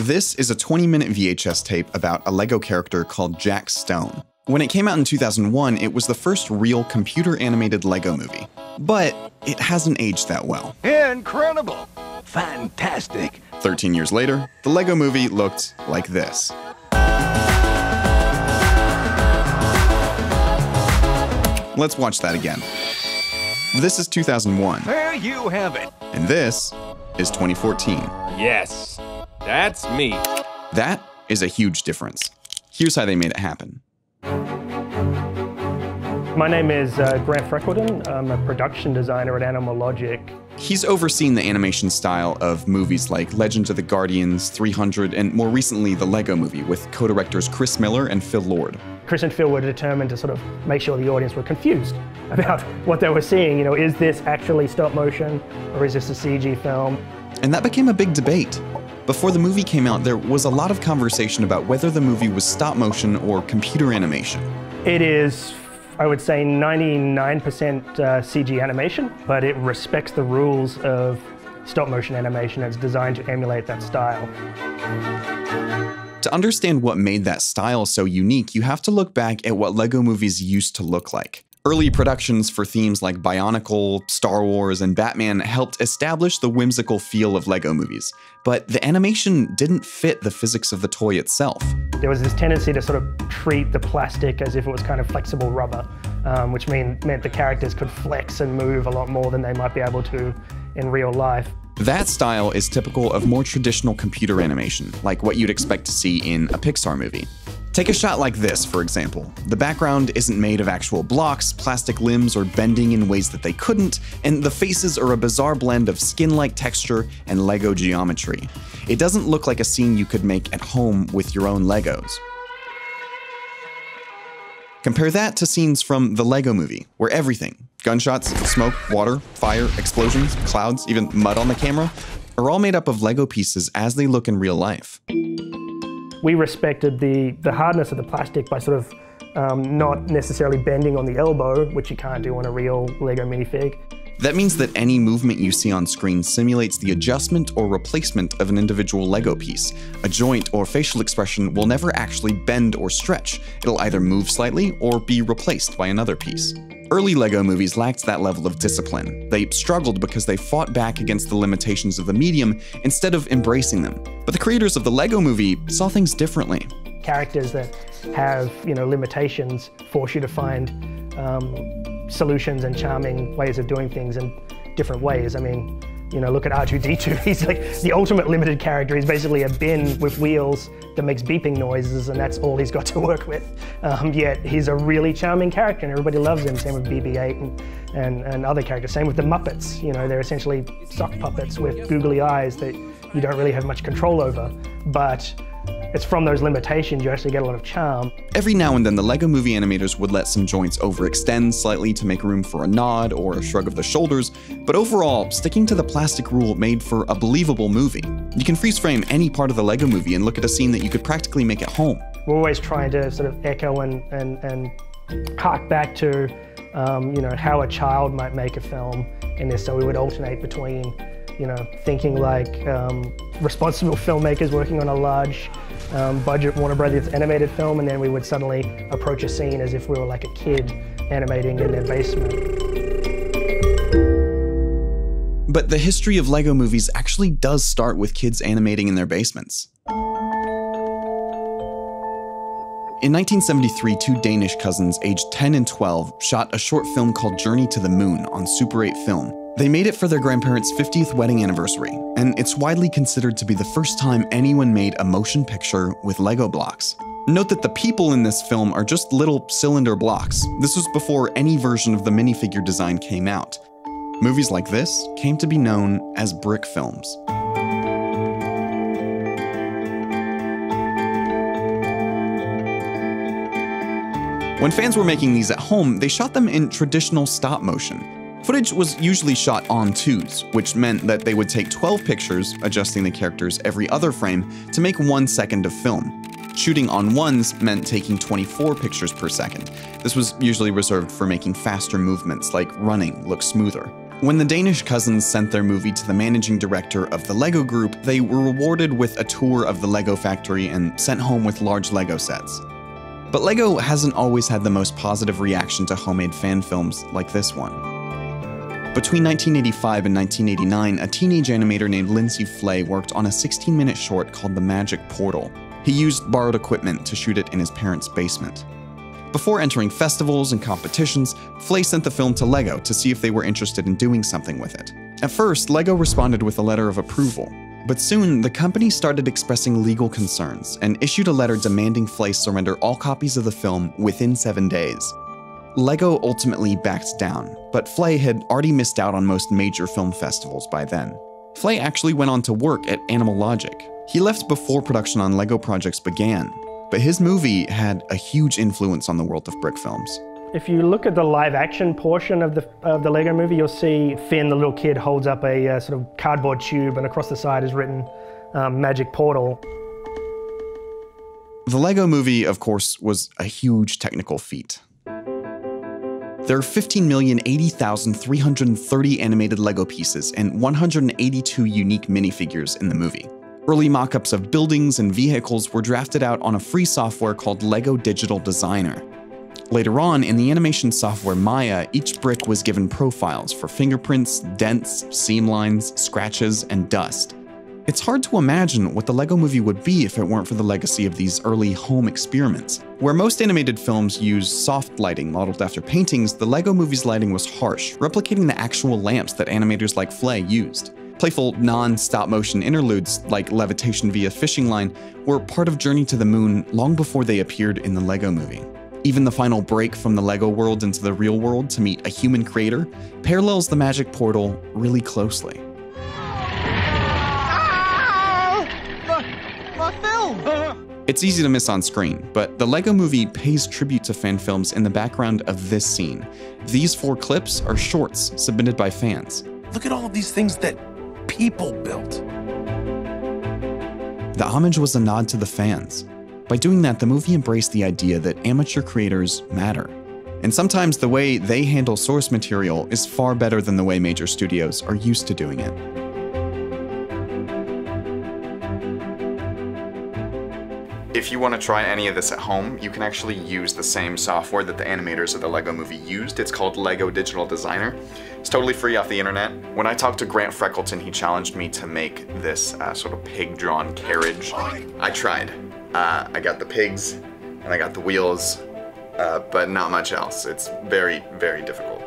This is a 20-minute VHS tape about a LEGO character called Jack Stone. When it came out in 2001, it was the first real computer-animated LEGO movie. But it hasn't aged that well. Incredible! Fantastic! 13 years later, the LEGO movie looked like this. Let's watch that again. This is 2001. There you have it! And this is 2014. Yes, that's me. That is a huge difference. Here's how they made it happen. My name is Grant Freckleton. I'm a production designer at Animal Logic. He's overseen the animation style of movies like Legend of the Guardians, 300, and more recently the LEGO movie with co-directors Chris Miller and Phil Lord. Chris and Phil were determined to sort of make sure the audience were confused about what they were seeing. You know, is this actually stop motion or is this a CG film? And that became a big debate. Before the movie came out, there was a lot of conversation about whether the movie was stop motion or computer animation. It is, I would say, 99% CG animation, but it respects the rules of stop motion animation. It's designed to emulate that style. To understand what made that style so unique, you have to look back at what LEGO movies used to look like. Early productions for themes like Bionicle, Star Wars, and Batman helped establish the whimsical feel of LEGO movies, but the animation didn't fit the physics of the toy itself. There was this tendency to sort of treat the plastic as if it was kind of flexible rubber, which meant the characters could flex and move a lot more than they might be able to in real life. That style is typical of more traditional computer animation, like what you'd expect to see in a Pixar movie. Take a shot like this, for example. The background isn't made of actual blocks, plastic limbs are bending in ways that they couldn't, and the faces are a bizarre blend of skin-like texture and LEGO geometry. It doesn't look like a scene you could make at home with your own Legos. Compare that to scenes from the LEGO movie, where everything, gunshots, smoke, water, fire, explosions, clouds, even mud on the camera, are all made up of LEGO pieces as they look in real life. We respected the hardness of the plastic by sort of not necessarily bending on the elbow, which you can't do on a real LEGO minifig. That means that any movement you see on screen simulates the adjustment or replacement of an individual LEGO piece. A joint or facial expression will never actually bend or stretch. It'll either move slightly or be replaced by another piece. Early LEGO movies lacked that level of discipline. They struggled because they fought back against the limitations of the medium instead of embracing them. But the creators of the LEGO movie saw things differently. Characters that have, limitations force you to find solutions and charming ways of doing things in different ways. I mean, look at R2-D2. He's like the ultimate limited character. He's basically a bin with wheels that makes beeping noises, and that's all he's got to work with. Yet he's a really charming character, and everybody loves him. Same with BB-8 and other characters. Same with the Muppets. They're essentially sock puppets with googly eyes that you don't really have much control over. But it's from those limitations you actually get a lot of charm. Every now and then, the LEGO movie animators would let some joints overextend slightly to make room for a nod or a shrug of the shoulders, but overall, sticking to the plastic rule made for a believable movie. You can freeze frame any part of the LEGO movie and look at a scene that you could practically make at home. We're always trying to sort of echo and hark back to how a child might make a film in this, so we would alternate between thinking like responsible filmmakers working on a large budget Warner Brothers animated film, and then we would suddenly approach a scene as if we were like a kid animating in their basement. But the history of LEGO movies actually does start with kids animating in their basements. In 1973, two Danish cousins aged 10 and 12 shot a short film called Journey to the Moon on Super 8 film. They made it for their grandparents' 50th wedding anniversary, and it's widely considered to be the first time anyone made a motion picture with LEGO blocks. Note that the people in this film are just little cylinder blocks. This was before any version of the minifigure design came out. Movies like this came to be known as brick films. When fans were making these at home, they shot them in traditional stop motion. Footage was usually shot on twos, which meant that they would take 12 pictures, adjusting the characters every other frame, to make 1 second of film. Shooting on ones meant taking 24 pictures per second. This was usually reserved for making faster movements, like running, look smoother. When the Danish cousins sent their movie to the managing director of the Lego Group, they were rewarded with a tour of the Lego factory and sent home with large Lego sets. But Lego hasn't always had the most positive reaction to homemade fan films like this one. Between 1985 and 1989, a teenage animator named Lindsay Flay worked on a 16-minute short called The Magic Portal. He used borrowed equipment to shoot it in his parents' basement. Before entering festivals and competitions, Flay sent the film to Lego to see if they were interested in doing something with it. At first, Lego responded with a letter of approval, but soon the company started expressing legal concerns and issued a letter demanding Flay surrender all copies of the film within 7 days. Lego ultimately backed down, but Flay had already missed out on most major film festivals by then. Flay actually went on to work at Animal Logic. He left before production on Lego projects began, but his movie had a huge influence on the world of brick films. If you look at the live-action portion of the Lego movie, you'll see Finn, the little kid, holds up a sort of cardboard tube, and across the side is written Magic Portal. The Lego movie, of course, was a huge technical feat. There are 15,080,330 animated Lego pieces and 182 unique minifigures in the movie. Early mock-ups of buildings and vehicles were drafted out on a free software called Lego Digital Designer. Later on, in the animation software Maya, each brick was given profiles for fingerprints, dents, seam lines, scratches, and dust. It's hard to imagine what the Lego movie would be if it weren't for the legacy of these early home experiments. Where most animated films use soft lighting modeled after paintings, the Lego movie's lighting was harsh, replicating the actual lamps that animators like Flay used. Playful, non-stop-motion interludes, like levitation via fishing line, were part of Journey to the Moon long before they appeared in the Lego movie. Even the final break from the Lego world into the real world to meet a human creator parallels the Magic Portal really closely. It's easy to miss on screen, but the Lego movie pays tribute to fan films in the background of this scene. These 4 clips are shorts submitted by fans. Look at all of these things that people built. The homage was a nod to the fans. By doing that, the movie embraced the idea that amateur creators matter. And sometimes the way they handle source material is far better than the way major studios are used to doing it. If you want to try any of this at home, you can actually use the same software that the animators of the Lego movie used. It's called Lego Digital Designer. It's totally free off the internet. When I talked to Grant Freckleton, he challenged me to make this sort of pig-drawn carriage. I tried. I got the pigs and I got the wheels, but not much else. It's very, very difficult.